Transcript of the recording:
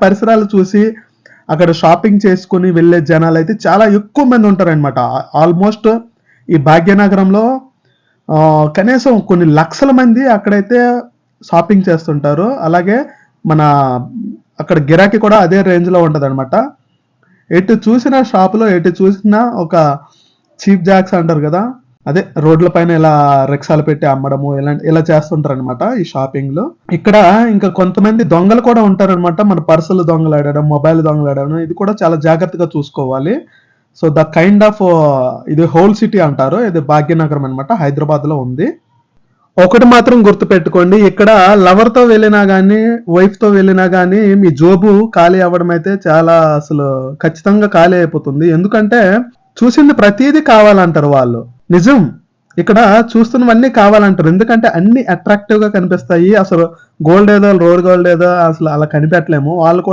పరిసరాలు చూసి అక్కడ షాపింగ్ చేసుకుని వెళ్ళే జనాలు అయితే చాలా ఎక్కువ మంది ఉంటారనమాట. ఆల్మోస్ట్ ఈ భాగ్యనగరంలో కనీసం కొన్ని లక్షల మంది అక్కడైతే షాపింగ్ చేస్తుంటారు. అలాగే మన అక్కడ గిరాకీ కూడా అదే రేంజ్‌లో ఉంటదనమాట. ఎటు చూసిన షాపులో ఎటు చూసినా ఒక చీప్ జాక్స్ అంటారు కదా! అదే రోడ్ల పైన ఇలా రిక్షాలు పెట్టి అమ్మడము ఇలా చేస్తుంటారనమాట ఈ షాపింగ్‌లో. ఇక్కడ ఇంకా కొంతమంది దొంగలు కూడా ఉంటారనమాట. మన పర్సులు దొంగలాడడం, మొబైల్ దొంగలాడడం ఇది కూడా చాలా జాగ్రత్తగా చూసుకోవాలి. సో, ద కైండ్ ఆఫ్ ఇది హోల్ సిటీ అంటారు. ఇది భాగ్యనగరం అనమాట. హైదరాబాద్‌లో ఉంది. ఒకటి మాత్రం గుర్తుపెట్టుకోండి. ఇక్కడ లవర్‌తో వెళ్ళినా గానీ, వైఫ్‌తో వెళ్ళినా గానీ మీ జోబు ఖాళీ అవ్వడం అయితే చాలా అసలు ఖచ్చితంగా ఖాళీ అయిపోతుంది. ఎందుకంటే చూసింది ప్రతీదీ కావాలంటారు వాళ్ళు. నిజం. ఇక్కడ చూస్తున్నవన్నీ కావాలంటారు. ఎందుకంటే అన్నీ అట్రాక్టివ్‌గా కనిపిస్తాయి. అసలు గోల్డ్ ఏదో, రోడ్ గోల్డ్ ఏదో అసలు అలా కనిపెట్టలేము. వాళ్ళు కూడా